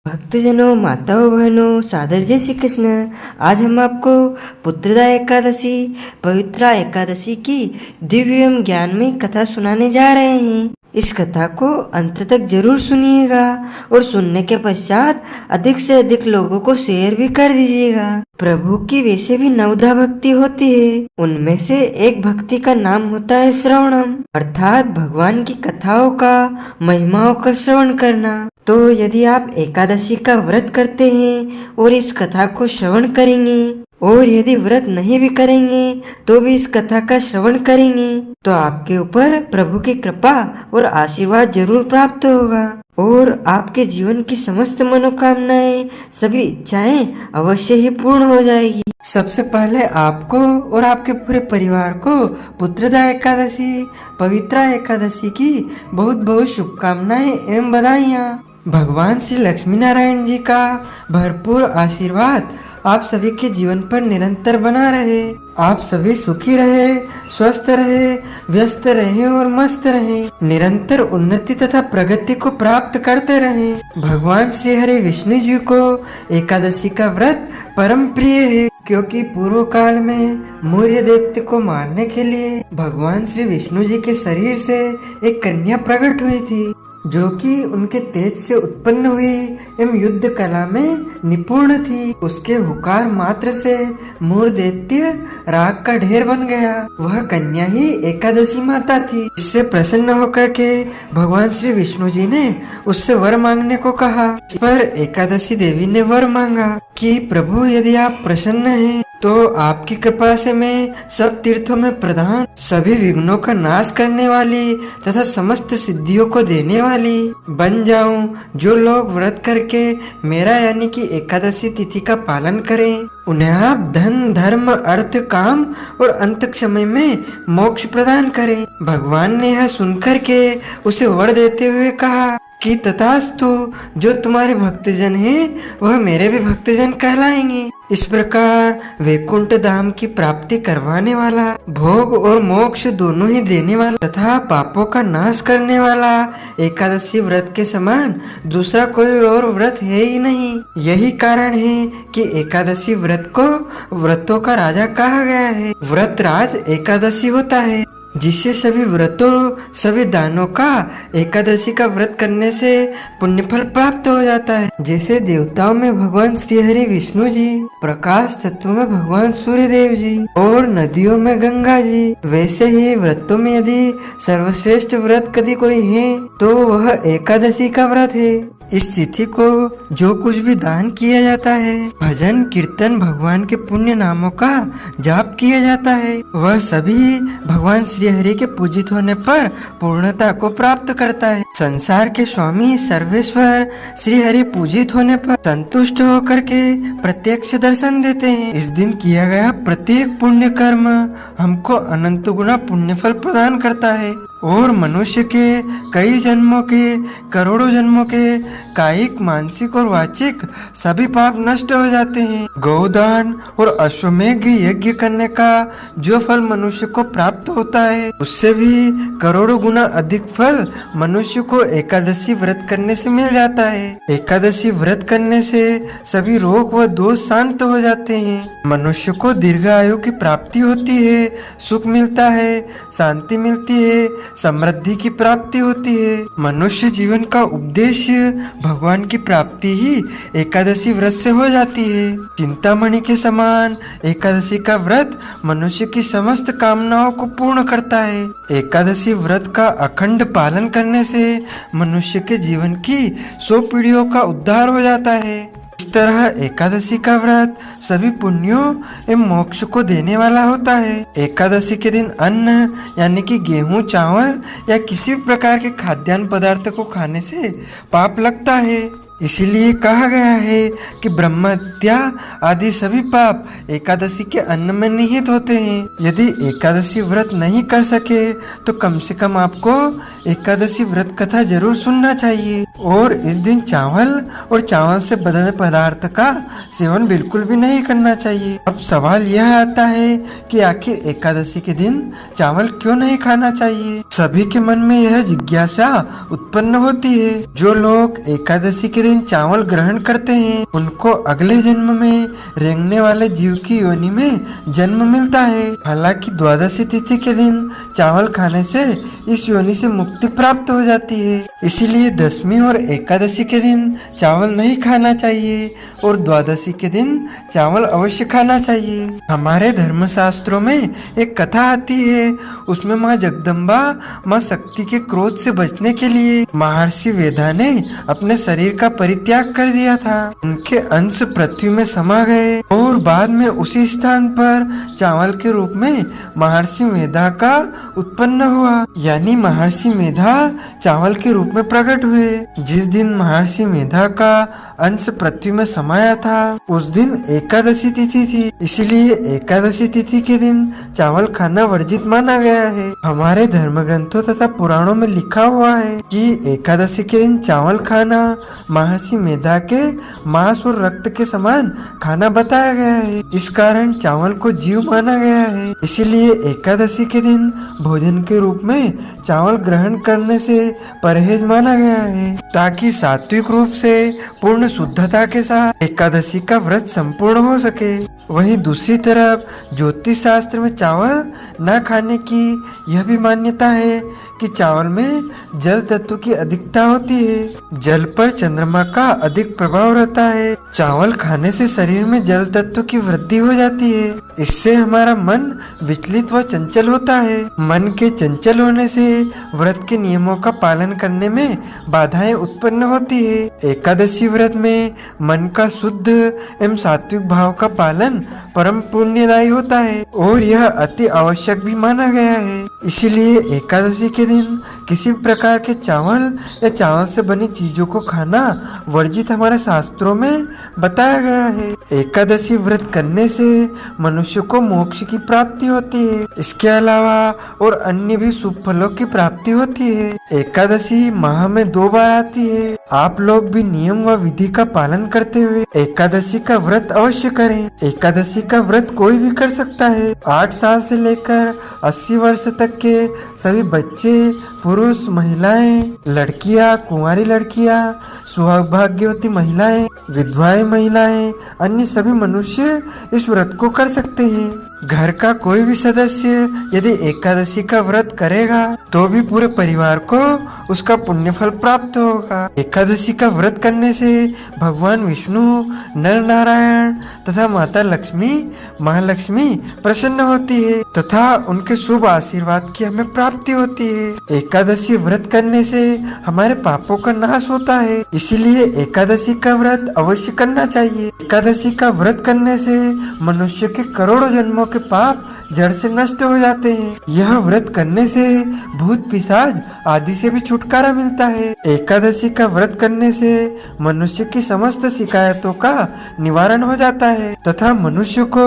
भक्तजनों, माताओं, बहनों, सादर जय श्री कृष्ण। आज हम आपको पुत्रदा एकादशी, पवित्रा एकादशी की दिव्य एवं ज्ञानमयी कथा सुनाने जा रहे हैं। इस कथा को अंत तक जरूर सुनिएगा और सुनने के पश्चात अधिक से अधिक लोगों को शेयर भी कर दीजिएगा। प्रभु की वैसे भी 9 भक्ति होती है, उनमें से एक भक्ति का नाम होता है श्रवणम, अर्थात भगवान की कथाओं का, महिमाओं का श्रवण करना। तो यदि आप एकादशी का व्रत करते हैं और इस कथा को श्रवण करेंगे और यदि व्रत नहीं भी करेंगे तो भी इस कथा का श्रवण करेंगे तो आपके ऊपर प्रभु की कृपा और आशीर्वाद जरूर प्राप्त होगा और आपके जीवन की समस्त मनोकामनाएं, सभी इच्छाएं अवश्य ही पूर्ण हो जाएगी। सबसे पहले आपको और आपके पूरे परिवार को पुत्रदा एकादशी, पवित्रा एकादशी की बहुत बहुत शुभकामनाएं एवं बधाइयाँ। भगवान श्री लक्ष्मी नारायण जी का भरपूर आशीर्वाद आप सभी के जीवन पर निरंतर बना रहे। आप सभी सुखी रहे, स्वस्थ रहे, व्यस्त रहे और मस्त रहे, निरंतर उन्नति तथा प्रगति को प्राप्त करते रहे। भगवान श्री हरि विष्णु जी को एकादशी का व्रत परम प्रिय है, क्योंकि पूर्व काल में मौर्य दैत्य को मारने के लिए भगवान श्री विष्णु जी के शरीर से एक कन्या प्रकट हुई थी, जो कि उनके तेज से उत्पन्न हुई एवं युद्ध कला में निपुण थी। उसके हुकार मात्र से मौर्य दैत्य राग का ढेर बन गया। वह कन्या ही एकादशी माता थी। इससे प्रसन्न होकर के भगवान श्री विष्णु जी ने उससे वर मांगने को कहा। पर एकादशी देवी ने वर मांगा कि प्रभु, यदि आप प्रसन्न हैं तो आपकी कृपा से मैं सब तीर्थों में प्रधान, सभी विघ्नों का नाश करने वाली तथा समस्त सिद्धियों को देने वाली बन जाऊं। जो लोग व्रत करके मेरा यानी कि एकादशी तिथि का पालन करें, उन्हें आप धन, धर्म, अर्थ, काम और अंत समय में मोक्ष प्रदान करें। भगवान ने यह सुनकर के उसे वर देते हुए कहा कि तथास्तु, जो तुम्हारे भक्तजन हैं वह मेरे भी भक्तजन कहलाएंगे। इस प्रकार वैकुंठ धाम की प्राप्ति करवाने वाला, भोग और मोक्ष दोनों ही देने वाला तथा पापों का नाश करने वाला एकादशी व्रत के समान दूसरा कोई और व्रत है ही नहीं। यही कारण है कि एकादशी व्रत को व्रतों का राजा कहा गया है। व्रत राज एकादशी होता है, जिससे सभी व्रतों, सभी दानों का एकादशी का व्रत करने से पुण्यफल प्राप्त हो जाता है। जैसे देवताओं में भगवान श्री हरि विष्णु जी, प्रकाश तत्व में भगवान सूर्य देव जी और नदियों में गंगा जी, वैसे ही व्रतों में यदि सर्वश्रेष्ठ व्रत कभी कोई है तो वह एकादशी का व्रत है। इस तिथि को जो कुछ भी दान किया जाता है, भजन कीर्तन, भगवान के पुण्य नामों का जाप किया जाता है, वह सभी भगवान श्री हरि के पूजित होने पर पूर्णता को प्राप्त करता है। संसार के स्वामी सर्वेश्वर श्री हरि पूजित होने पर संतुष्ट होकर के प्रत्यक्ष दर्शन देते हैं। इस दिन किया गया प्रत्येक पुण्य कर्म हमको अनंत गुना पुण्य फल प्रदान करता है और मनुष्य के कई जन्मों के, करोड़ों जन्मों के कायिक, मानसिक और वाचिक सभी पाप नष्ट हो जाते हैं। गौदान और अश्वमेघ यज्ञ करने का जो फल मनुष्य को प्राप्त होता है, उससे भी करोड़ों गुना अधिक फल मनुष्य को एकादशी व्रत करने से मिल जाता है। एकादशी व्रत करने से सभी रोग व दोष शांत हो जाते हैं। मनुष्य को दीर्घ आयु की प्राप्ति होती है, सुख मिलता है, शांति मिलती है, समृद्धि की प्राप्ति होती है। मनुष्य जीवन का उद्देश्य भगवान की प्राप्ति ही एकादशी व्रत से हो जाती है। चिंतामणि के समान एकादशी का व्रत मनुष्य की समस्त कामनाओं को पूर्ण करता है। एकादशी व्रत का अखंड पालन करने से मनुष्य के जीवन की 100 पीढ़ियों का उद्धार हो जाता है। इस तरह एकादशी का व्रत सभी पुण्यों एवं मोक्ष को देने वाला होता है। एकादशी के दिन अन्न यानी कि गेहूं, चावल या किसी भी प्रकार के खाद्यान्न पदार्थ को खाने से पाप लगता है। इसीलिए कहा गया है कि ब्रह्म हत्या आदि सभी पाप एकादशी के अन्न में निहित होते हैं। यदि एकादशी व्रत नहीं कर सके तो कम से कम आपको एकादशी व्रत कथा जरूर सुनना चाहिए। और इस दिन चावल और चावल से बने पदार्थ का सेवन बिल्कुल भी नहीं करना चाहिए। अब सवाल यह आता है कि आखिर एकादशी के दिन चावल क्यों नहीं खाना चाहिए। सभी के मन में यह जिज्ञासा उत्पन्न होती है। जो लोग एकादशी के दिन चावल ग्रहण करते हैं उनको अगले जन्म में रेंगने वाले जीव की योनि में जन्म मिलता है। हालांकि द्वादशी तिथि के दिन चावल खाने से इस योनि से मुक्ति प्राप्त हो जाती है। इसीलिए दशमी और एकादशी के दिन चावल नहीं खाना चाहिए और द्वादशी के दिन चावल अवश्य खाना चाहिए। हमारे धर्म शास्त्रों में एक कथा आती है। उसमें माँ जगदम्बा माँ शक्ति के क्रोध से बचने के लिए महर्षि वेदा ने अपने शरीर का परित्याग कर दिया था। उनके अंश पृथ्वी में समा गए और बाद में उसी स्थान पर चावल के रूप में महर्षि मेधा का उत्पन्न हुआ, यानी महर्षि मेधा चावल के रूप में प्रकट हुए। जिस दिन महर्षि मेधा का अंश पृथ्वी में समाया था उस दिन एकादशी तिथि थी, इसलिए एकादशी तिथि के दिन चावल खाना वर्जित माना गया है। हमारे धर्म ग्रंथों तथा पुराणों में लिखा हुआ है कि एकादशी के दिन चावल खाना महर्षि मेधा के मांस और रक्त के समान खाना बताया गया है। इस कारण चावल को जीव माना गया है। इसीलिए एकादशी के दिन भोजन के रूप में चावल ग्रहण करने से परहेज माना गया है, ताकि सात्विक रूप से पूर्ण शुद्धता के साथ एकादशी का व्रत संपूर्ण हो सके। वहीं दूसरी तरफ ज्योतिष शास्त्र में चावल न खाने की यह भी मान्यता है कि चावल में जल तत्व की अधिकता होती है। जल पर चंद्रमा का अधिक प्रभाव रहता है। चावल खाने से शरीर में जल तत्व की वृद्धि हो जाती है। इससे हमारा मन विचलित व चंचल होता है। मन के चंचल होने से व्रत के नियमों का पालन करने में बाधाएं उत्पन्न होती है। एकादशी व्रत में मन का शुद्ध एवं सात्विक भाव का पालन परम पुण्यदायी होता है और यह अति आवश्यक भी माना गया है। इसीलिए एकादशी के दिन किसी प्रकार के चावल या चावल से बनी चीजों को खाना वर्जित हमारे शास्त्रों में बताया गया है। एकादशी व्रत करने से मनुष्य को मोक्ष की प्राप्ति होती है। इसके अलावा और अन्य भी शुभ फलों की प्राप्ति होती है। एकादशी माह में 2 बार आती है। आप लोग भी नियम व विधि का पालन करते हुए एकादशी का व्रत अवश्य करें। एकादशी का व्रत कोई भी कर सकता है। 8 साल से लेकर 80 वर्ष तक के सभी बच्चे, पुरुष, महिलाएं, लड़कियां, कुंवारी लड़कियां, सौभाग्यवती महिलाएं, विधवाएं महिलाएं, अन्य सभी मनुष्य इस व्रत को कर सकते हैं। घर का कोई भी सदस्य यदि एकादशी का व्रत करेगा तो भी पूरे परिवार को उसका पुण्य फल प्राप्त होगा। एकादशी का व्रत करने से भगवान विष्णु, नर नारायण तथा माता लक्ष्मी, महालक्ष्मी प्रसन्न होती है तथा उनके शुभ आशीर्वाद की हमें प्राप्ति होती है। एकादशी व्रत करने से हमारे पापों का नाश होता है, इसीलिए एकादशी का व्रत अवश्य करना चाहिए। एकादशी का व्रत करने से मनुष्य के करोड़ों जन्मों के पाप जड़ से नष्ट हो जाते हैं। यह व्रत करने से भूत पिशाच आदि से भी छुटकारा मिलता है। एकादशी का व्रत करने से मनुष्य की समस्त शिकायतों का निवारण हो जाता है तथा मनुष्य को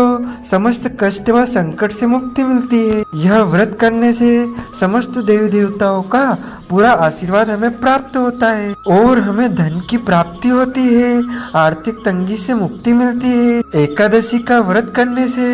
समस्त कष्ट व संकट से मुक्ति मिलती है। यह व्रत करने से समस्त देवी देवताओं का पूरा आशीर्वाद हमें प्राप्त होता है और हमें धन की प्राप्ति होती है, आर्थिक तंगी से मुक्ति मिलती है। एकादशी का व्रत करने से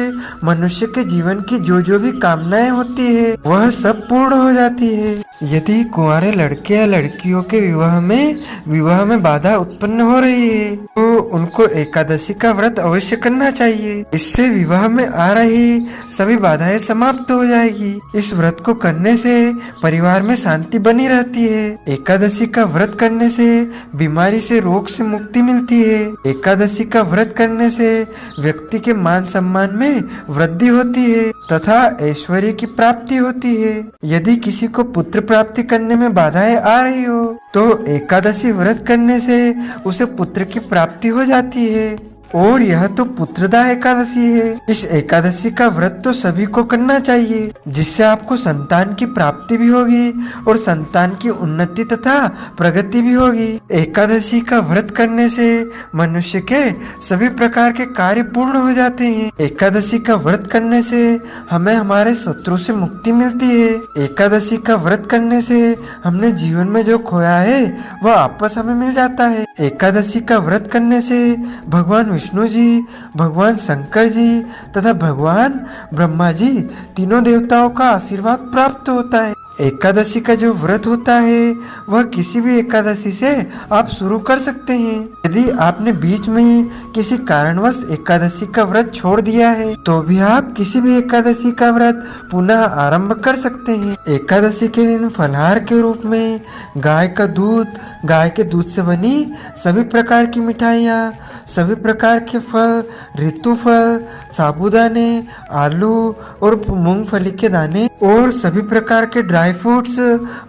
मनुष्य के जीवन की जो भी कामनाएं होती है वह सब पूर्ण हो जाती है। यदि कुंवारे लड़के या लड़कियों के विवाह में बाधा उत्पन्न हो रही है तो उनको एकादशी का व्रत अवश्य करना चाहिए। इससे विवाह में आ रही सभी बाधाएं समाप्त हो जाएगी। इस व्रत को करने से परिवार में शांति बनी रहती है। एकादशी का व्रत करने से बीमारी से, रोग से मुक्ति मिलती है। एकादशी का व्रत करने से व्यक्ति के मान सम्मान में वृद्धि होती है तथा ऐश्वर्य की प्राप्ति होती है। यदि किसी को पुत्र प्राप्ति करने में बाधाएं आ रही हो तो एकादशी व्रत करने से उसे पुत्र की प्राप्ति हो जाती है। और यह तो पुत्रदा एकादशी है। इस एकादशी का व्रत तो सभी को करना चाहिए, जिससे आपको संतान की प्राप्ति भी होगी और संतान की उन्नति तथा प्रगति भी होगी। एकादशी का व्रत करने से मनुष्य के सभी प्रकार के कार्य पूर्ण हो जाते हैं। एकादशी का व्रत करने से हमें हमारे शत्रु से मुक्ति मिलती है। एकादशी का व्रत करने से हमने जीवन में जो खोया है वह वापस हमें मिल जाता है। एकादशी का व्रत करने से भगवान विष्णु जी, भगवान शंकर जी तथा भगवान ब्रह्मा जी तीनों देवताओं का आशीर्वाद प्राप्त होता है। एकादशी का जो व्रत होता है वह किसी भी एकादशी से आप शुरू कर सकते हैं। यदि आपने बीच में ही किसी कारणवश एकादशी का व्रत छोड़ दिया है तो भी आप किसी भी एकादशी का व्रत पुनः आरंभ कर सकते हैं। एकादशी के दिन फलाहार के रूप में गाय का दूध, गाय के दूध से बनी सभी प्रकार की मिठाइयाँ, सभी प्रकार के फल, ऋतु फल, साबूदाने, आलू और मूंगफली के दाने और सभी प्रकार के ड्राई फ्रूट्स,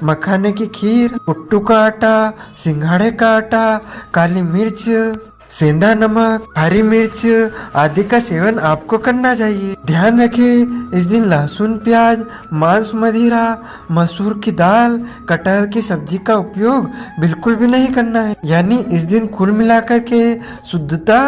मखाने की खीर, कुट्टू का आटा, सिंघाड़े का आटा, काली मिर्च, सेंधा नमक, हरी मिर्च आदि का सेवन आपको करना चाहिए। ध्यान रखें, इस दिन लहसुन, प्याज, मांस, मदिरा, मसूर की दाल, कटहल की सब्जी का उपयोग बिल्कुल भी नहीं करना है। यानी इस दिन कुल मिलाकर के शुद्धता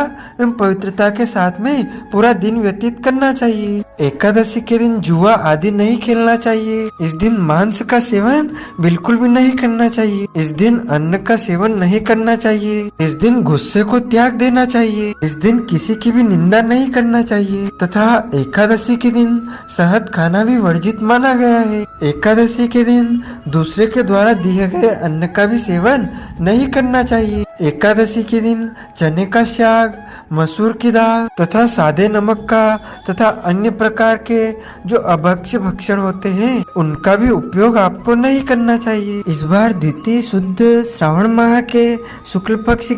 एवं पवित्रता के साथ में पूरा दिन व्यतीत करना चाहिए। एकादशी के दिन जुआ आदि नहीं खेलना चाहिए। इस दिन मांस का सेवन बिल्कुल भी नहीं करना चाहिए। इस दिन अन्न का सेवन नहीं करना चाहिए। इस दिन गुस्से को त्याग देना चाहिए। इस दिन किसी की भी निंदा नहीं करना चाहिए तथा एकादशी के दिन शहद खाना भी वर्जित माना गया है। एकादशी के दिन दूसरे के द्वारा दिए गए अन्न का भी सेवन नहीं करना चाहिए। एकादशी के दिन चने का साग, मसूर की दाल तथा सादे नमक का तथा अन्य प्रकार के जो अभक्ष्य भक्षण होते हैं उनका भी उपयोग आपको नहीं करना चाहिए। इस बार द्वितीय शुद्ध श्रावण माह के शुक्ल पक्ष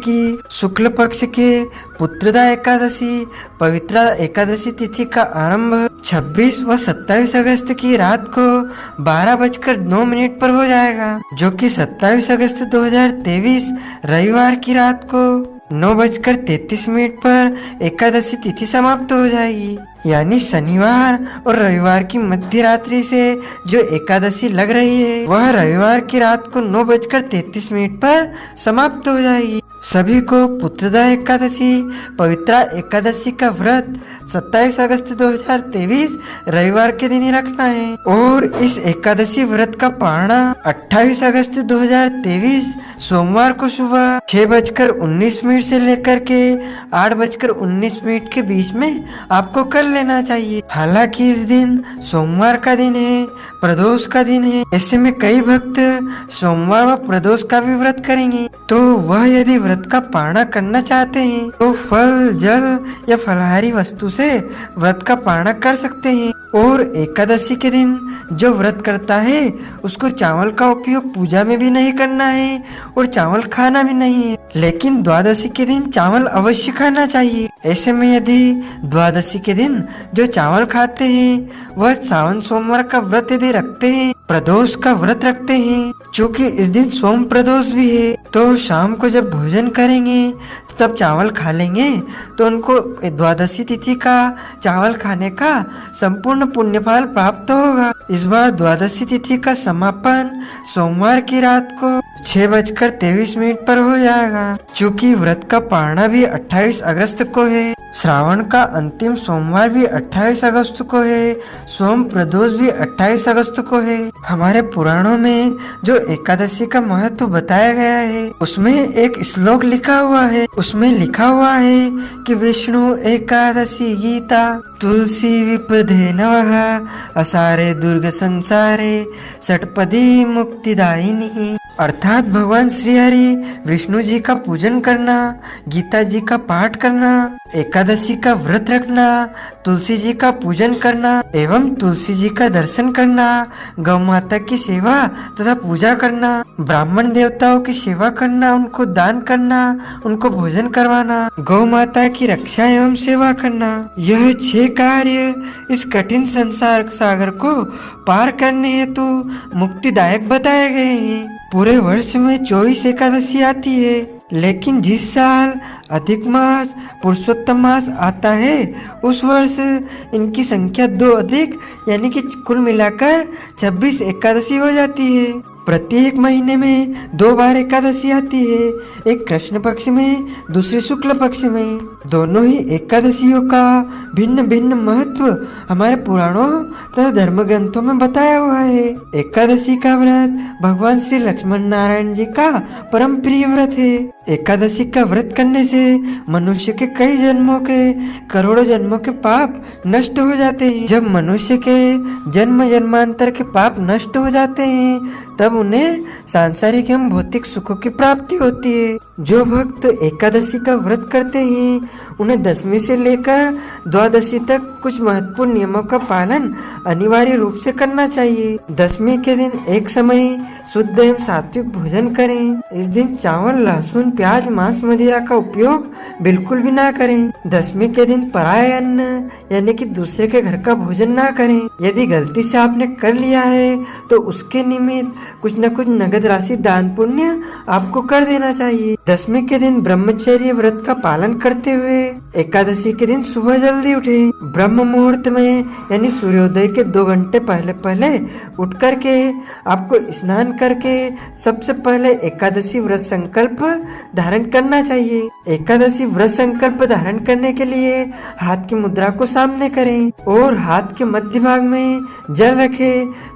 के पुत्रदा एकादशी पवित्रा एकादशी तिथि का आरंभ 26 व 27 अगस्त की रात को 12:09 पर हो जाएगा, जो कि 27 अगस्त 2023 रविवार की रात को 9:33 पर एकादशी तिथि समाप्त हो जाएगी। यानी शनिवार और रविवार की मध्य रात्रि से जो एकादशी लग रही है वह रविवार की रात को 9:33 पर समाप्त हो जाएगी। सभी को पुत्रदा एकादशी पवित्रा एकादशी का व्रत 27 अगस्त 2023 रविवार के दिन ही रखना है और इस एकादशी व्रत का पारणा 28 अगस्त 2023 सोमवार को सुबह 6:19 से लेकर के 8:19 के बीच में आपको कर लेना चाहिए। हालांकि इस दिन सोमवार का दिन है, प्रदोष का दिन है, ऐसे में कई भक्त सोमवार व प्रदोष का भी व्रत करेंगे, तो वह यदि व्रत का पारणा करना चाहते हैं तो फल, जल या फलाहारी वस्तु से व्रत का पारणा कर सकते हैं। और एकादशी के दिन जो व्रत करता है उसको चावल का उपयोग पूजा में भी नहीं करना है और चावल खाना भी नहीं है, लेकिन द्वादशी के दिन चावल अवश्य खाना चाहिए। ऐसे में यदि द्वादशी के दिन जो चावल खाते हैं वह सावन सोमवार का व्रत यदि रखते हैं, प्रदोष का व्रत रखते हैं, चूँकि इस दिन सोम प्रदोष भी है, तो शाम को जब भोजन करेंगे तो तब चावल खा लेंगे तो उनको द्वादशी तिथि का चावल खाने का संपूर्ण पुण्यफल प्राप्त होगा। इस बार द्वादशी तिथि का समापन सोमवार की रात को 6:23 पर हो जाएगा, चूँकि व्रत का पारणा भी 28 अगस्त को है, श्रावण का अंतिम सोमवार भी 28 अगस्त को है, सोम प्रदोष भी 28 अगस्त को है। हमारे पुराणों में जो एकादशी का महत्व बताया गया है उसमें एक श्लोक लिखा हुआ है, उसमें लिखा हुआ है कि विष्णु एकादशी गीता तुलसी विपदे नवः असारे दुर्ग संसारे षटपदी मुक्तिदायिनी। अर्थात भगवान श्री हरि विष्णु जी का पूजन करना, गीता जी का पाठ करना, एकादशी का व्रत रखना, तुलसी जी का पूजन करना एवं तुलसी जी का दर्शन करना, गौ माता की सेवा तथा पूजा करना, ब्राह्मण देवताओं की सेवा करना, उनको दान करना, उनको भोजन करवाना, गौ माता की रक्षा एवं सेवा करना, यह 6 कार्य इस कठिन संसार सागर को पार करने हेतु मुक्तिदायक बताए गए हैं। पूरे वर्ष में 24 एकादशी आती है, लेकिन जिस साल अधिक मास पुरुषोत्तम मास आता है उस वर्ष इनकी संख्या 2 अधिक यानी कि कुल मिलाकर 26 एकादशी हो जाती है। प्रत्येक महीने में 2 बार एकादशी आती है, एक कृष्ण पक्ष में दूसरी शुक्ल पक्ष में। दोनों ही एकादशियों का भिन्न भिन्न महत्व हमारे पुराणों तथा धर्म ग्रंथों में बताया हुआ है। एकादशी का व्रत भगवान श्री लक्ष्मण नारायण जी का परम प्रिय व्रत है। एकादशी का व्रत करने से मनुष्य के कई जन्मों के करोड़ों जन्मों के पाप नष्ट हो जाते हैं। जब मनुष्य के जन्म जन्मांतर के पाप नष्ट हो जाते हैं तब उन्हें सांसारिक एवं भौतिक सुखों की प्राप्ति होती है। जो भक्त एकादशी का व्रत करते हैं उन्हें दशमी से लेकर द्वादशी तक कुछ महत्वपूर्ण नियमों का पालन अनिवार्य रूप से करना चाहिए। दशमी के दिन एक समय शुद्ध एवं सात्विक भोजन करें। इस दिन चावल, लहसुन, प्याज, मांस, मदिरा का उपयोग बिल्कुल भी ना करें। दशमी के दिन पराय अन्न यानी कि दूसरे के घर का भोजन ना करें। यदि गलती से आपने कर लिया है तो उसके निमित्त कुछ न कुछ नगद राशि दान पुण्य आपको कर देना चाहिए। दशमी के दिन ब्रह्मचर्य व्रत का पालन करते हुए एकादशी के दिन सुबह जल्दी उठे। ब्रह्म मुहूर्त में यानी सूर्योदय के 2 घंटे पहले पहले उठ करके आपको स्नान करके सबसे पहले एकादशी व्रत संकल्प धारण करना चाहिए। एकादशी व्रत संकल्प धारण करने के लिए हाथ की मुद्रा को सामने करें और हाथ के मध्य भाग में जल रखे,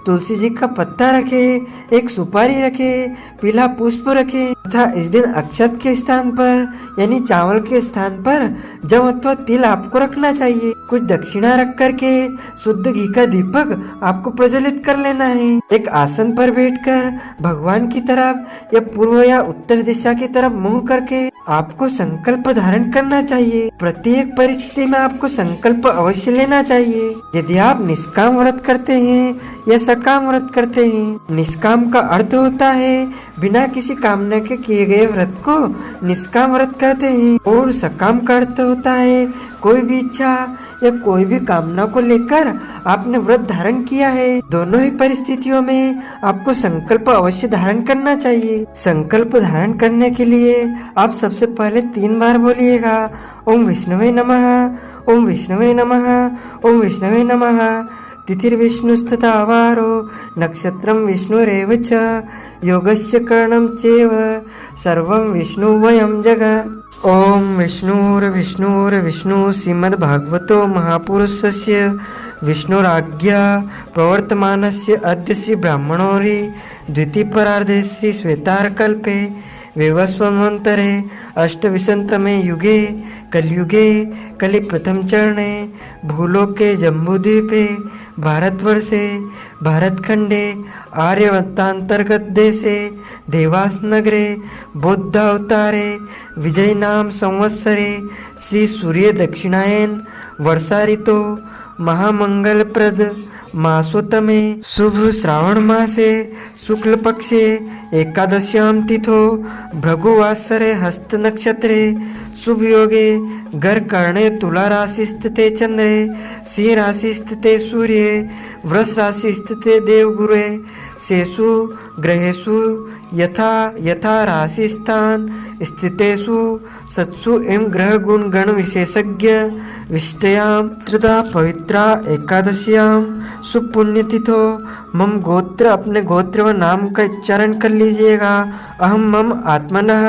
तुलसी जी का पत्ता रखे, एक सुपारी रखे, पीला पुष्प रखे तथा इस दिन अक्षत के स्थान पर यानी चावल के स्थान पर जव अथवा तिल आपको रखना चाहिए। कुछ दक्षिणा रख करके शुद्ध घी का दीपक आपको प्रज्वलित कर लेना है। एक आसन पर बैठकर भगवान की तरफ या पूर्व या उत्तर दिशा की तरफ मुंह करके आपको संकल्प धारण करना चाहिए। प्रत्येक परिस्थिति में आपको संकल्प अवश्य लेना चाहिए। यदि आप निष्काम व्रत करते हैं या सकाम व्रत करते हैं। निष्काम का अर्थ होता है बिना किसी कामना के किए गए व्रत को निष्काम व्रत कहते हैं और सकाम का अर्थ होता है कोई भी इच्छा या कोई भी कामना को लेकर आपने व्रत धारण किया है। दोनों ही परिस्थितियों में आपको संकल्प अवश्य धारण करना चाहिए। संकल्प धारण करने के लिए आप सबसे पहले 3 बार बोलिएगा ओम विष्णुवे नमः, ओम विष्णुवे नमः, ओम विष्णुवे नमः। तिथिर्विष्णुस्तथा वारो नक्षत्रं विष्णुरेव च योगस्य करणं चैव सर्वं विष्णुवयं जगत्। ओम विष्णुर्विष्णु श्रीमद्भागवतो महापुरुषस्य विष्णुराज्ञा प्रवर्तमानस्य अद्य श्री ब्राह्मणोरि द्वितीयपरार्धे श्री श्वेतार्कल्पे विवस्वन्वन्तरे अष्टविंशतमे युगे कलयुगे कलि प्रथम चरणे भूलोके जम्बूद्वीपे भारतवर्षे भारतखंडे आर्यवत्तांतर्गत देशे देवास नगरे बौद्ध अवतारे विजय नाम संवत्सरे श्री सूर्य दक्षिणायन वर्षा ऋतो महामंगलप्रद मासोत्तमे शुभ श्रावण मासे शुक्ल पक्षे एकादश्यां तिथो भृगुवासरे हस्त नक्षत्रे शुभ योगे घर कर्णे तुला राशि स्थिते चंद्रे सिंह राशि स्थिते सूर्ये वृष राशि स्थिते देवगुरुए शेषु ग्रहेषु यथा यथा राशि स्थान स्थितेषु सत्सु एवं ग्रह गुण गण विशेषज्ञ विष्टयाम त्रिदा पवित्रा एकादशियां शुभ पुण्यतिथो मम गोत्र अपने गोत्र व नाम का उच्चारण कर लीजिएगा। अहम मम आत्मनः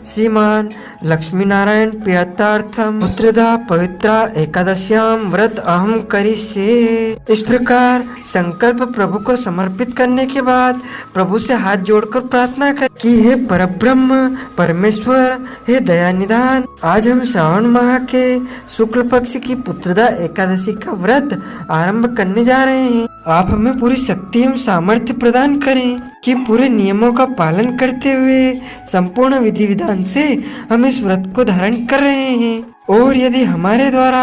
श्रीमान लक्ष्मी नारायण प्रियतार्थम पुत्रदा पवित्रा एकादश्यां व्रत अहम करिष्ये। इस प्रकार संकल्प प्रभु को समर्पित करने के बाद प्रभु से हाथ जोड़कर प्रार्थना कर कि हे परब्रह्म परमेश्वर, हे दया निधान, आज हम श्रावण माह के शुक्ल पक्ष की पुत्रदा एकादशी का व्रत आरंभ करने जा रहे हैं। आप हमें पूरी शक्ति एवं सामर्थ्य प्रदान करें कि पूरे नियमों का पालन करते हुए संपूर्ण विधि विधान से हम इस व्रत को धारण कर रहे हैं। और यदि हमारे द्वारा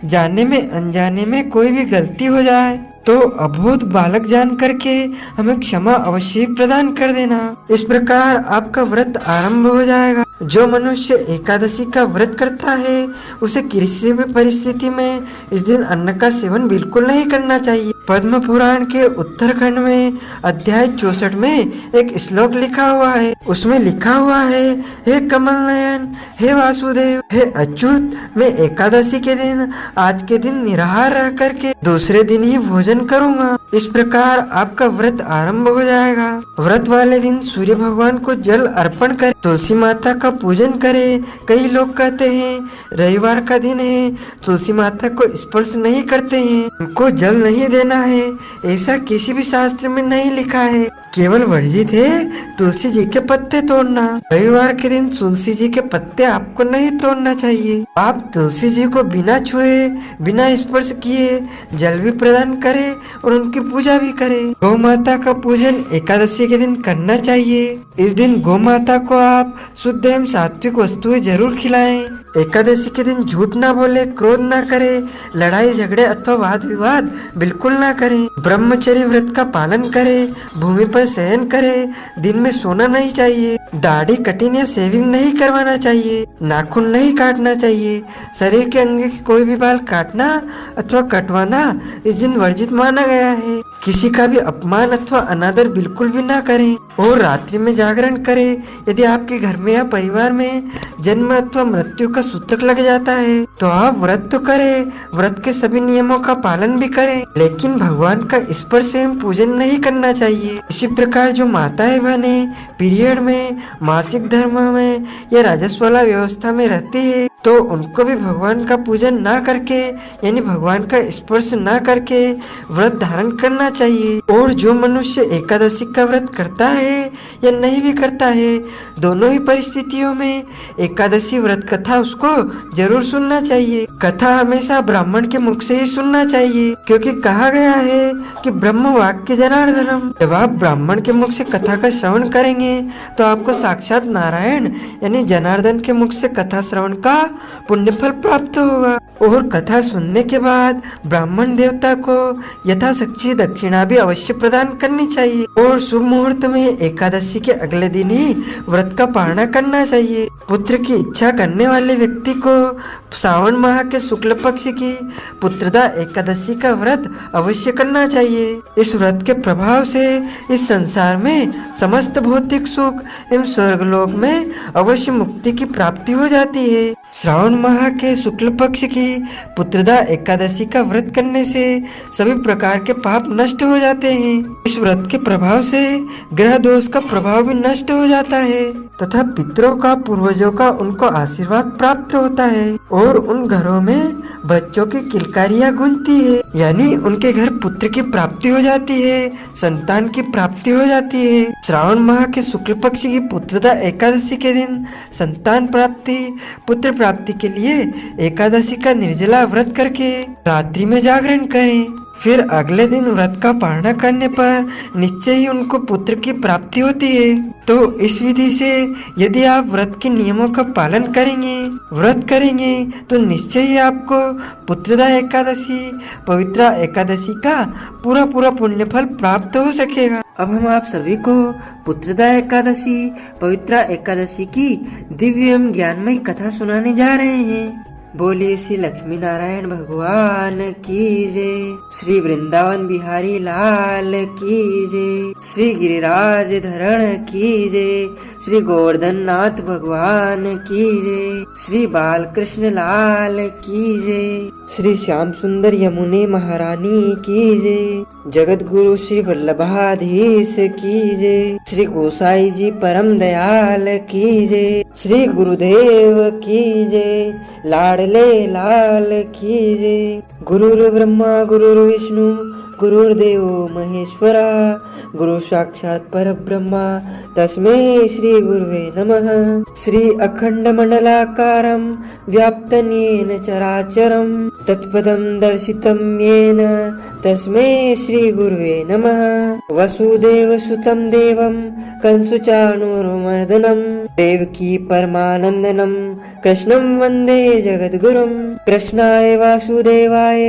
जाने में अनजाने में कोई भी गलती हो जाए तो अबोध बालक जान करके हमें क्षमा अवश्य प्रदान कर देना। इस प्रकार आपका व्रत आरंभ हो जाएगा। जो मनुष्य एकादशी का व्रत करता है उसे किसी भी परिस्थिति में इस दिन अन्न का सेवन बिल्कुल नहीं करना चाहिए। पद्म पुराण के उत्तरखंड में अध्याय 64 में एक श्लोक लिखा हुआ है। उसमें लिखा हुआ है, हे कमल नयन, हे वासुदेव, हे अच्युत, मैं एकादशी के दिन आज के दिन निराहार रह करके दूसरे दिन ही भोजन करूंगा। इस प्रकार आपका व्रत आरंभ हो जाएगा। व्रत वाले दिन सूर्य भगवान को जल अर्पण करें, तुलसी माता का पूजन करें। कई लोग कहते हैं रविवार का दिन है, तुलसी माता को स्पर्श नहीं करते हैं, उनको जल नहीं देना है। ऐसा किसी भी शास्त्र में नहीं लिखा है। केवल वर्जित है तुलसी जी के पत्ते तोड़ना। रविवार के दिन तुलसी जी के पत्ते आपको नहीं तोड़ना चाहिए। आप तुलसी जी को बिना छुए, बिना स्पर्श किए जल भी प्रदान करें और उनकी पूजा भी करें। गौ माता का पूजन एकादशी के दिन करना चाहिए। इस दिन गौ माता को आप शुद्ध एवं सात्विक वस्तुएं जरूर खिलाएं। एकादशी के दिन झूठ ना बोले, क्रोध ना करे, लड़ाई झगड़े अथवा वाद विवाद बिल्कुल ना करें। ब्रह्मचर्य व्रत का पालन करें, भूमि पर शयन करें, दिन में सोना नहीं चाहिए, दाढ़ी कटिंग या शेविंग नहीं करवाना चाहिए, नाखून नहीं काटना चाहिए, शरीर के अंग के कोई भी बाल काटना अथवा कटवाना इस दिन वर्जित माना गया है। किसी का भी अपमान अथवा अनादर बिल्कुल भी ना करें और रात्रि में जागरण करें। यदि आपके घर में या परिवार में जन्म अथवा मृत्यु का सूतक लग जाता है तो आप व्रत तो करें, व्रत के सभी नियमों का पालन भी करें, लेकिन भगवान का स्पर्श एवं पूजन नहीं करना चाहिए। इसी प्रकार जो माताएं बहनें पीरियड में, मासिक धर्म में या राजस्व वाला व्यवस्था में रहती है तो उनको भी भगवान का पूजन ना करके यानी भगवान का स्पर्श ना करके व्रत धारण करना चाहिए। और जो मनुष्य एकादशी का व्रत करता है या नहीं भी करता है, दोनों ही परिस्थितियों में एकादशी व्रत कथा उसको जरूर सुनना चाहिए। कथा हमेशा ब्राह्मण के मुख से ही सुनना चाहिए, क्योंकि कहा गया है कि ब्रह्म वाक्य जनार्दनम। जब आप ब्राह्मण के मुख से कथा का श्रवण करेंगे तो आपको साक्षात नारायण यानी जनार्दन के मुख से कथा श्रवण का पुण्य फल प्राप्त होगा। और कथा सुनने के बाद ब्राह्मण देवता को यथाशक्ति दक्षिणा भी अवश्य प्रदान करनी चाहिए। और शुभ मुहूर्त में एकादशी के अगले दिन ही व्रत का पारणा करना चाहिए। पुत्र की इच्छा करने वाले व्यक्ति को सावन माह के शुक्ल पक्ष की पुत्रदा एकादशी का व्रत अवश्य करना चाहिए। इस व्रत के प्रभाव से इस संसार में समस्त भौतिक सुख एवं स्वर्गलोक में अवश्य मुक्ति की प्राप्ति हो जाती है। श्रावण माह के शुक्ल पक्ष की पुत्रदा एकादशी का व्रत करने से सभी प्रकार के पाप नष्ट हो जाते हैं। इस व्रत के प्रभाव से ग्रह दोष का प्रभाव भी नष्ट हो जाता है तथा पितरों का, पूर्वजों का उनको आशीर्वाद प्राप्त होता है और उन घरों में बच्चों की किलकारियां गूंजती है, यानी उनके घर पुत्र की प्राप्ति हो जाती है, संतान की प्राप्ति हो जाती है। श्रावण माह के शुक्ल पक्ष की पुत्रदा एकादशी के दिन संतान प्राप्ति, पुत्र प्राप्ति के लिए एकादशी का निर्जला व्रत करके रात्रि में जागरण करें। फिर अगले दिन व्रत का पारणा करने पर निश्चय ही उनको पुत्र की प्राप्ति होती है। तो इस विधि से यदि आप व्रत के नियमों का पालन करेंगे, व्रत करेंगे तो निश्चय ही आपको पुत्रदा एकादशी, पवित्रा एकादशी का पूरा पुण्य फल प्राप्त हो सकेगा। अब हम आप सभी को पुत्रदा एकादशी, पवित्रा एकादशी की दिव्य एवं ज्ञानमय कथा सुनाने जा रहे हैं। बोलिए श्री लक्ष्मी नारायण भगवान की जय, श्री वृंदावन बिहारी लाल की जय, श्री गिरिराज धरण की जय, श्री गोवर्धन नाथ भगवान की जय, श्री बालकृष्ण लाल की जय, श्री श्याम सुंदर यमुने महारानी की जय, जगत गुरु श्री वल्लभाधीश की जय, श्री गोसाई जी परम दयाल की जय, श्री गुरुदेव की जय, लाडले लाल की जय। गुरुर् ब्रह्मा गुरुर्विष्णु गुरुर्देव महेश्वरा, गुरु साक्षात परब्रह्मा तस्मै श्री गुरुवे नमः। श्री अखंड मंडलाकारं व्याप्तं येन चराचरं तत्पदं दर्शितं येन तस्मै श्री गुरुवे नमः। वसुदेव सुतं देवं कंसुचाणूरमर्दनं देवकी परमानंदनम कृष्णं वंदे जगद्गुरुम। कृष्णाय वासुदेवाय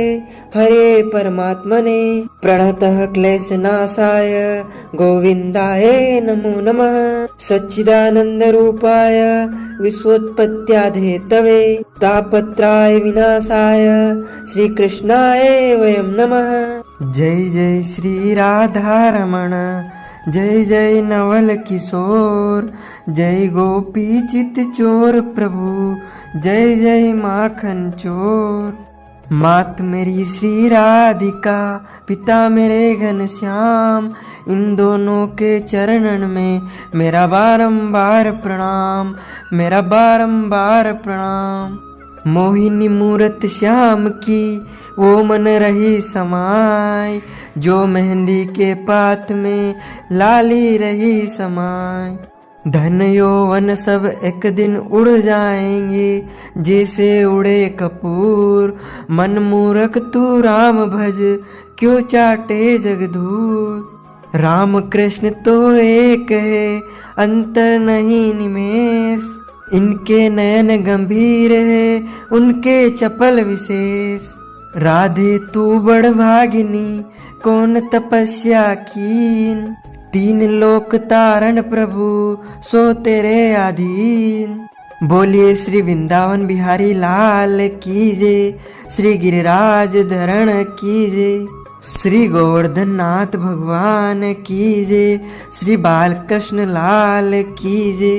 हरे परमात्मने प्रणतः क्लेशनाशाय गोविंदाय नमो नमः। सच्चिदानंद रूपाय विश्वोत्पत्त्यादिहेतवे तापत्राय विनाशाय श्री कृष्णाय वयं नमः। जय जय श्री राधा रमण, जय जय नवल किशोर, जय गोपी चित चोर प्रभु, जय जय माखन चोर। मात मेरी श्री राधिका, पिता मेरे घनश्याम, इन दोनों के चरणन में मेरा बारंबार प्रणाम, मेरा बारंबार प्रणाम। मोहिनी मूरत श्याम की वो मन रही समाय, जो मेहंदी के पात में लाली रही समाय। धन यौवन सब एक दिन उड़ जाएंगे, जैसे उड़े कपूर। मन मूरख तू राम भज, क्यों चाटे जगधूर। राम कृष्ण तो एक है, अंतर नहीं निमेष। इनके नयन गंभीर है, उनके चपल विशेष। राधे तू बड़ भागिनी, कौन तपस्या कीन। तीन लोक तारण प्रभु, सो तेरे अधीन। बोलिए श्री वृंदावन बिहारी लाल कीजे, श्री गिरिराज धरण कीजे, श्री गोवर्धन नाथ भगवान कीजे, श्री बालकृष्ण लाल कीजे,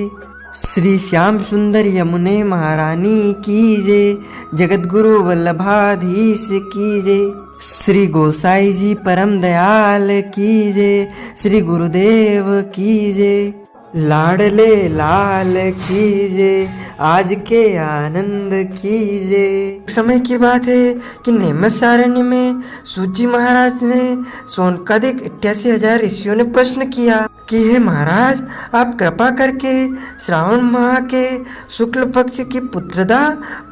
श्री श्याम सुंदर यमुने महारानी कीजे, जगत गुरु वल्लभाधीश कीजे, श्री गोसाई जी परम दयाल कीजे, श्री गुरुदेव कीजे, लाडले लाल कीजे, आज के आनंद कीजे। समय की बात है कि नैमिषारण्य में सूजी महाराज ने सोनकादिक 88,000 ऋषियों ने प्रश्न किया कि हे महाराज, आप कृपा करके श्रावण माह के शुक्ल पक्ष की पुत्रदा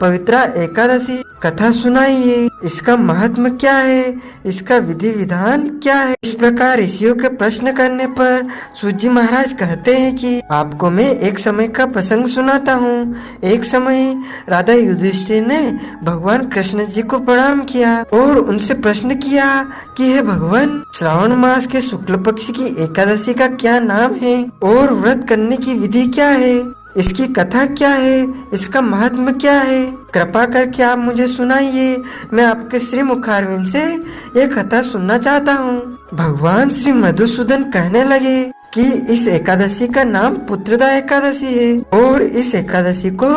पवित्रा एकादशी कथा सुनाइए। इसका महत्व क्या है, इसका विधि विधान क्या है। इस प्रकार ऋषियों के प्रश्न करने पर सूजी महाराज कहते हैं कि आपको मैं एक समय का प्रसंग सुनाता हूँ। एक समय राधा युधिष्ठिर ने भगवान कृष्ण जी को प्रणाम किया और उनसे प्रश्न किया कि हे भगवान, श्रावण मास के शुक्ल पक्ष की एकादशी का क्या नाम है और व्रत करने की विधि क्या है, इसकी कथा क्या है, इसका महात्म्य क्या है। कृपा करके आप मुझे सुनाइए, मैं आपके श्री मुखारविंद से ये कथा सुनना चाहता हूँ। भगवान श्री मधुसूदन कहने लगे कि इस एकादशी का नाम पुत्रदा एकादशी है और इस एकादशी को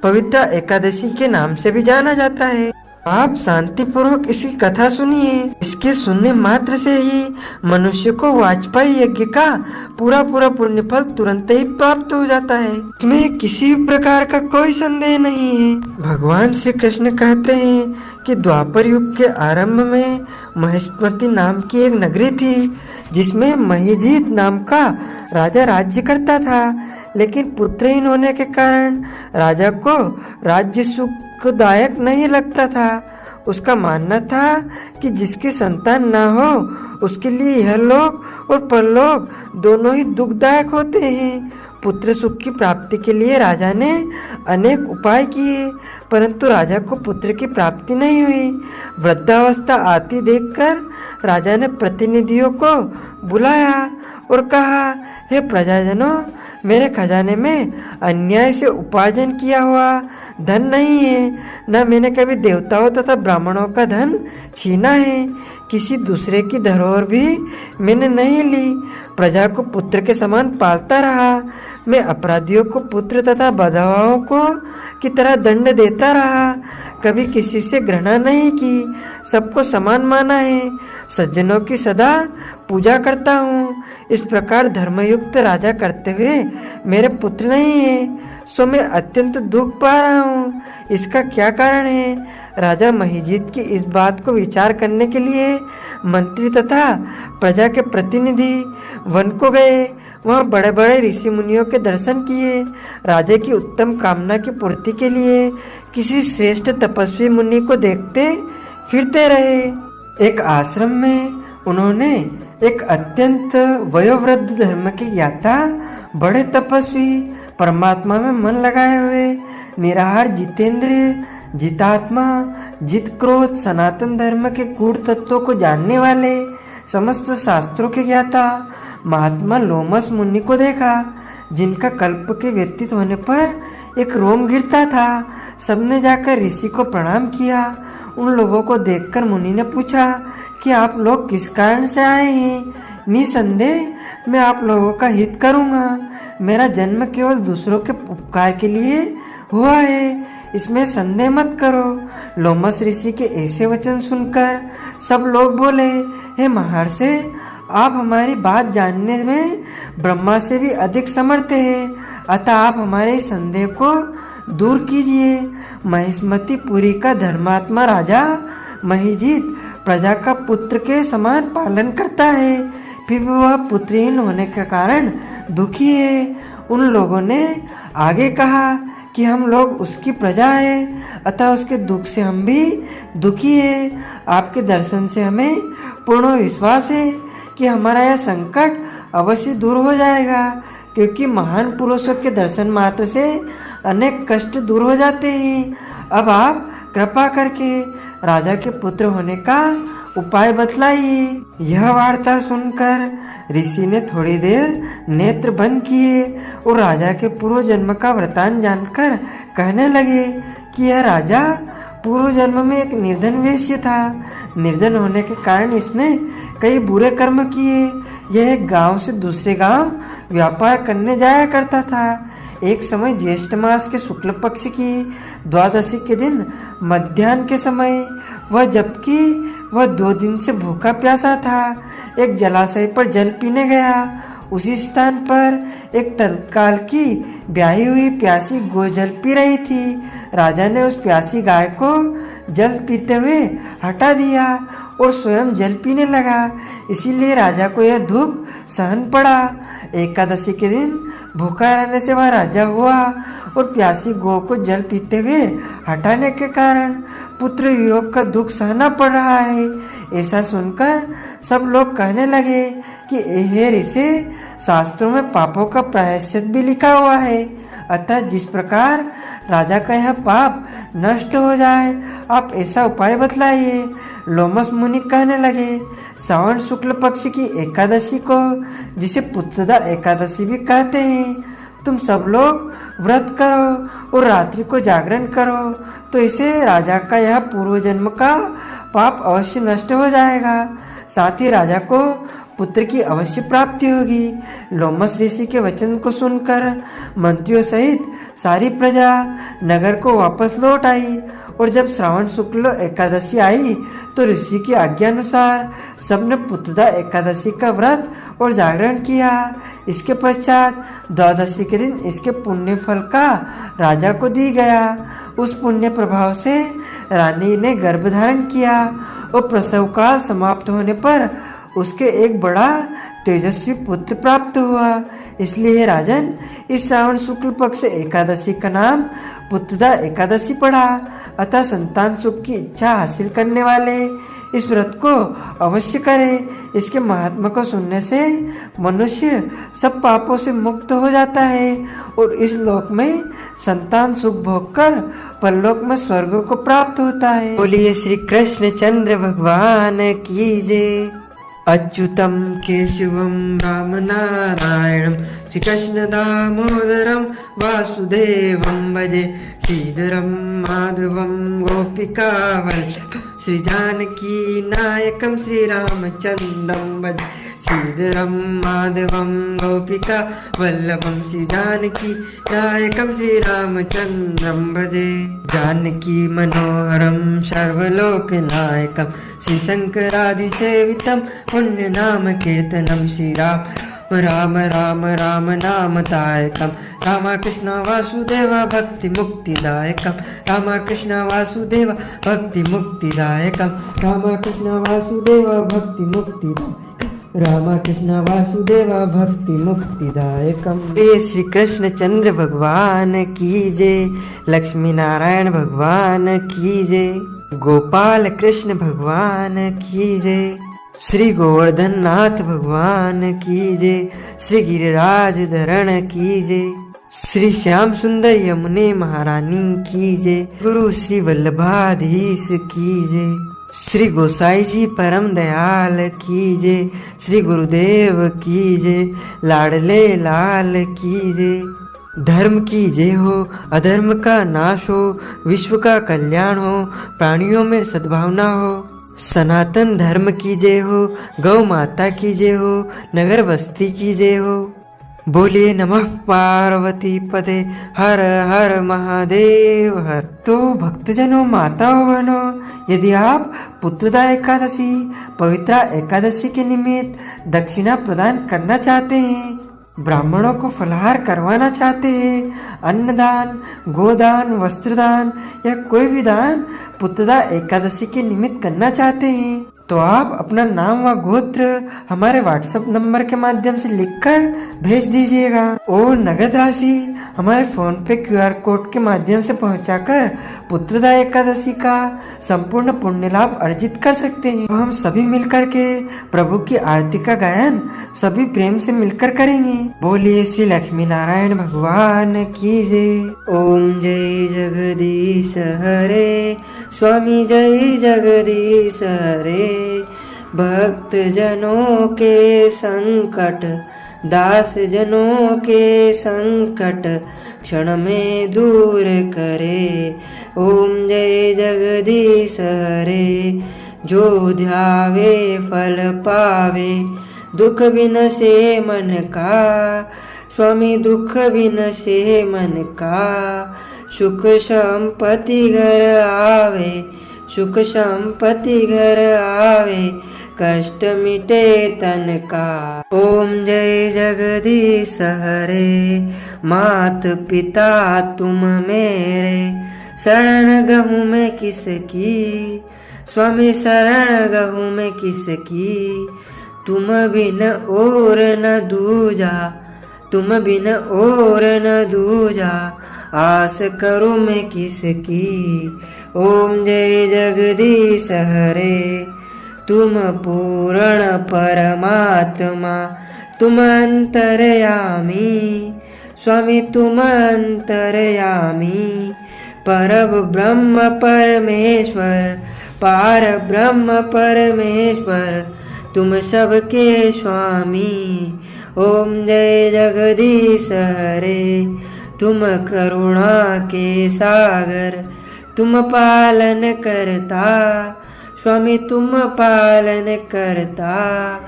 पवित्र एकादशी के नाम से भी जाना जाता है। आप शांति पूर्वक इसकी कथा सुनिए। इसके सुनने मात्र से ही मनुष्य को वाजपेयी यज्ञ का पूरा पुण्य फल तुरंत ही प्राप्त हो जाता है। इसमें किसी भी प्रकार का कोई संदेह नहीं है। भगवान श्री कृष्ण कहते हैं कि द्वापर युग के आरंभ में महेशमती नाम की एक नगरी थी, जिसमें महिजीत नाम का राजा राज्य करता था। लेकिन पुत्रहीन होने के कारण राजा को राज्य सुखदायक नहीं लगता था। उसका मानना था कि जिसकी संतान ना हो उसके लिए यह लोक और परलोक दोनों ही दुखदायक होते हैं। पुत्र सुख की प्राप्ति के लिए राजा ने अनेक उपाय किए, परंतु राजा को पुत्र की प्राप्ति नहीं हुई। वृद्धावस्था आती देखकर राजा ने प्रतिनिधियों को बुलाया और कहा, हे प्रजाजनों, मेरे खजाने में अन्याय से उपार्जन किया हुआ धन नहीं है, न मैंने कभी देवताओं तथा ब्राह्मणों का धन छीना है। किसी दूसरे की धरोहर भी मैंने नहीं ली। प्रजा को पुत्र के समान पालता रहा। मैं अपराधियों को पुत्र तथा बधाओं को की तरह दंड देता रहा। कभी किसी से घृणा नहीं की, सबको समान माना है। सज्जनों की सदा पूजा करता हूँ। इस प्रकार धर्मयुक्त राजा करते हुए मेरे पुत्र नहीं है, सो मैं अत्यंत दुख पा रहा हूँ। इसका क्या कारण है? राजा महिजीत की इस बात को विचार करने के लिए मंत्री तथा प्रजा के प्रतिनिधि वन को गए। वहाँ बड़े बड़े ऋषि मुनियों के दर्शन किए। राजा की उत्तम कामना की पूर्ति के लिए किसी श्रेष्ठ तपस्वी मुनि को देखते फिरते रहे। एक आश्रम में उन्होंने एक अत्यंत वयोवृद्ध धर्म के ज्ञाता, बड़े तपस्वी परमात्मा में मन लगाए हुए, निराहार, जितेंद्रिय, जितात्मा, जित क्रोध, सनातन धर्म के गूढ़ तत्वों को जानने वाले, समस्त शास्त्रों के ज्ञाता महात्मा लोमस मुनि को देखा, जिनका कल्प के व्यतीत होने पर एक रोम गिरता था। सबने जाकर ऋषि को प्रणाम किया। उन लोगों को देखकर मुनि ने पूछा कि आप लोग किस कारण से आए हैं? निसंदेह मैं आप लोगों का हित करूंगा। मेरा जन्म केवल दूसरों के उपकार के लिए हुआ है, इसमें संदेह मत करो। लोमस ऋषि के ऐसे वचन सुनकर सब लोग बोले, हे महर्षि, आप हमारी बात जानने में ब्रह्मा से भी अधिक समर्थ हैं, अतः आप हमारे इस संदेह को दूर कीजिए। महिष्मतिपुरी का धर्मात्मा राजा महिजीत प्रजा का पुत्र के समान पालन करता है, फिर भी वह पुत्रहीन होने के कारण दुखी है। उन लोगों ने आगे कहा कि हम लोग उसकी प्रजा है, अतः उसके दुख से हम भी दुखी है। आपके दर्शन से हमें पूर्ण विश्वास है कि हमारा यह संकट अवश्य दूर हो जाएगा, क्योंकि महान पुरुषों के दर्शन मात्र से अनेक कष्ट दूर हो जाते हैं। अब आप कृपा करके राजा के पुत्र होने का उपाय बतलाइए। यह वार्ता सुनकर ऋषि ने थोड़ी देर नेत्र बंद किए और राजा के पूर्व जन्म का वृतांत जानकर कहने लगे कि यह राजा पूर्व जन्म में एक निर्धन वेश्य था। निर्धन होने के कारण इसने कई बुरे कर्म किए। यह एक गांव से दूसरे गांव व्यापार करने जाया करता था। एक समय ज्येष्ठ मास के शुक्ल पक्ष की द्वादशी के दिन मध्याह्न के समय वह 2 दिन से भूखा प्यासा था, एक जलाशय पर जल पीने गया। उसी स्थान पर एक तत्काल की ब्याही हुई प्यासी गो जल पी रही थी। राजा ने उस प्यासी गाय को जल पीते हुए हटा दिया और स्वयं जल पीने लगा। इसीलिए राजा को यह दुख सहन पड़ा। एकादशी के दिन भूखा रहने से वह राजा हुआ और प्यासी गौ को जल पीते हुए हटाने के कारण पुत्र वियोग का दुख सहना पड़ रहा है। ऐसा सुनकर सब लोग कहने लगे कि हे ऋषि, शास्त्रों में पापों का प्रायश्चित भी लिखा हुआ है, अतः जिस प्रकार राजा का यह पाप नष्ट हो जाए, आप ऐसा उपाय बतलाइए। लोमस मुनि कहने लगे, श्रावण शुक्ल पक्ष की एकादशी को, जिसे पुत्रदा एकादशी भी कहते हैं, तुम सब लोग व्रत करो और रात्रि को जागरण करो, तो इसे राजा का यह पूर्व जन्म का पाप अवश्य नष्ट हो जाएगा। साथ ही राजा को पुत्र की अवश्य प्राप्ति होगी। लोमस ऋषि के वचन को सुनकर मंत्रियों सहित सारी प्रजा नगर को वापस लौट आई और जब श्रावण शुक्ल एकादशी आई तो ऋषि की आज्ञा अनुसार सबने पुत्रदा एकादशी का व्रत और जागरण किया। इसके पश्चात द्वादशी के दिन इसके पुण्य फल का राजा को दी गया। उस पुण्य प्रभाव से रानी ने गर्भ धारण किया और प्रसव काल समाप्त होने पर उसके एक बड़ा तेजस्वी पुत्र प्राप्त हुआ। इसलिए राजन, इस श्रावण शुक्ल पक्ष एकादशी का नाम पुत्रदा एकादशी पड़ा। अतः संतान सुख की इच्छा हासिल करने वाले इस व्रत को अवश्य करें। इसके महात्मा को सुनने से मनुष्य सब पापों से मुक्त हो जाता है और इस लोक में संतान सुख भोग कर परलोक में स्वर्ग को प्राप्त होता है। बोलिए श्री कृष्ण चंद्र भगवान की जय। अच्युतम केशवम राम नारायणम श्री कृष्ण दामोदरम वासुदेवम भजे। श्रीधरम माधवम गोपिका वल्लभम श्री जानकी नायकम श्री रामचंद्रम भजे। श्रीधरम माधवम गोपिका वल्लभम श्री जानकी नायकम श्री रामचंद्रम भजे। जानकी मनोहरम सर्वलोक नायकम श्री शंकरादिसेवितम पुण्य नाम कीर्तनम श्री राम राम राम राम नाम दायकम रामकृष्ण वासुदेव भक्ति मुक्तिदायकम रामकृष्ण वासुदेव भक्ति मुक्तिदायकम रामकृष्ण वासुदेव भक्ति मुक्तिदायकम रामकृष्ण वासुदेव भक्ति मुक्तिदायकम। श्री कृष्ण चंद्र भगवान की जय। लक्ष्मी नारायण भगवान की जय। गोपाल कृष्ण भगवान की जय। श्री गोवर्धन नाथ भगवान की जय। श्री गिरिराज धरण की जय। श्री श्याम सुंदर यमुने महारानी की जय। गुरु श्री वल्लभाधीश की जय। श्री गोसाई जी परम दयाल की जय। श्री गुरुदेव की जय। लाडले लाल की जय। धर्म की जय हो, अधर्म का नाश हो, विश्व का कल्याण हो, प्राणियों में सद्भावना हो। सनातन धर्म की जय हो, गौ माता की जय हो, नगर बस्ती की जय हो। बोलिए नमः पार्वती पते हर हर महादेव हर। तो भक्तजनों, माताओं, बहनों, यदि आप पुत्रदा एकादशी पवित्रा एकादशी के निमित्त दक्षिणा प्रदान करना चाहते हैं, ब्राह्मणों को फलाहार करवाना चाहते हैं, अन्नदान, गोदान, वस्त्रदान या कोई भी दान पुत्रदा एकादशी के निमित्त करना चाहते हैं, तो आप अपना नाम व गोत्र हमारे व्हाट्सएप नंबर के माध्यम से लिखकर भेज दीजिएगा और नगद राशि हमारे फोन पे QR कोड के माध्यम से पहुंचाकर पुत्रदा एकादशी का संपूर्ण पुण्य लाभ अर्जित कर सकते हैं। तो हम सभी मिलकर के प्रभु की आरती का गायन सभी प्रेम से मिलकर करेंगे। बोलिए श्री लक्ष्मी नारायण भगवान की जय। ओम जय जगदीश हरे, स्वामी जय जगदीश हरे। भक्त जनों के संकट, दास जनों के संकट क्षण में दूर करे। ओम जय जगदीश हरे। जो ध्यावे फल पावे, दुख बिन से मन का, स्वामी दुख बिन से मन का। सुख संपत्ति घर आवे, सुख संपत्ति घर आवे, कष्ट मिटे तन का। ओम जय जगदीश हरे। मात पिता तुम मेरे, शरण गहूँ में किसकी, स्वामी शरण गहूँ में किसकी। तुम बिन और न दूजा, तुम बिन और न दूजा, आस करूँ मैं किसकी। ओम जय जगदीश हरे। तुम पूर्ण परमात्मा, तुम अंतर्यामी, स्वामी तुम अंतर्यामी। परम ब्रह्म परमेश्वर, पार ब्रह्म परमेश्वर, तुम सबके स्वामी। ओम जय जगदीश हरे। तुम करुणा के सागर, तुम पालन करता, स्वामी तुम पालन करता।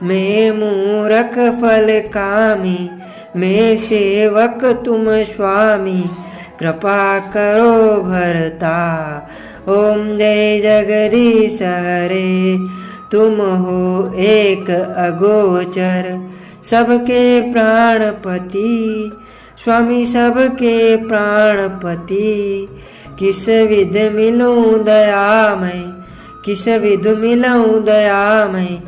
मैं मूरख फल कामी, मैं सेवक तुम स्वामी, कृपा करो भरता। ओम जय जगदीश हरे। तुम हो एक अगोचर, सबके प्राणपति, स्वामी सबके प्राणपति। किस विध मिलूं दयामय, किस विध मिलूं दयामय,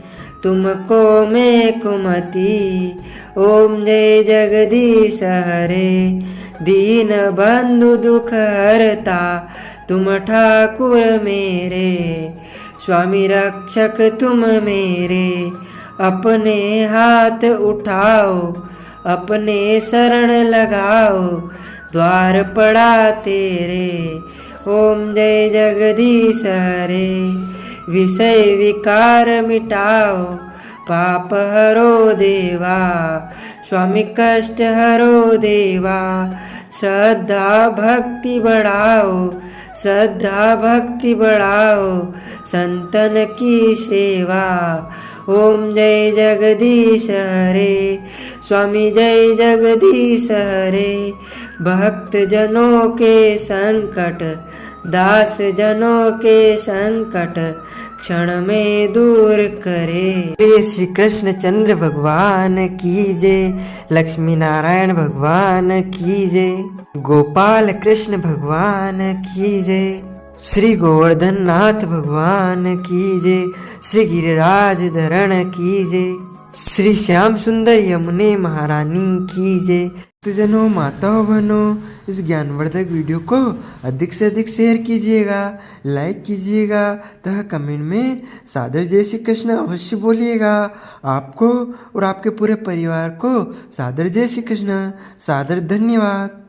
तुमको मैं कुमति। ओम जय जगदीश हरे। दीन बंधु दुख हरता, तुम ठाकुर मेरे, स्वामी रक्षक तुम मेरे। अपने हाथ उठाओ, अपने शरण लगाओ, द्वार पड़ा तेरे। ओम जय जगदीश हरे। विषय विकार मिटाओ, पाप हरो देवा, स्वामी कष्ट हरो देवा। श्रद्धा भक्ति बढ़ाओ, श्रद्धा भक्ति बढ़ाओ, संतन की सेवा। ओम जय जगदीश हरे। स्वामी जय जगदीश हरे। भक्त जनों के संकट, दास जनों के संकट क्षण में दूर करे। श्री कृष्ण चंद्र भगवान की जय। लक्ष्मी नारायण भगवान की जय। गोपाल कृष्ण भगवान की जय। श्री गोवर्धन नाथ भगवान की जय। श्री गिरिराज धरण की जय। श्री श्याम सुंदर यमुने महारानी की जय। तो जनों, माताओं, बहनों, इस ज्ञानवर्धक वीडियो को अधिक से अधिक शेयर कीजिएगा, लाइक कीजिएगा तथा कमेंट में सादर जय श्री कृष्ण अवश्य बोलिएगा। आपको और आपके पूरे परिवार को सादर जय श्री कृष्ण, सादर धन्यवाद।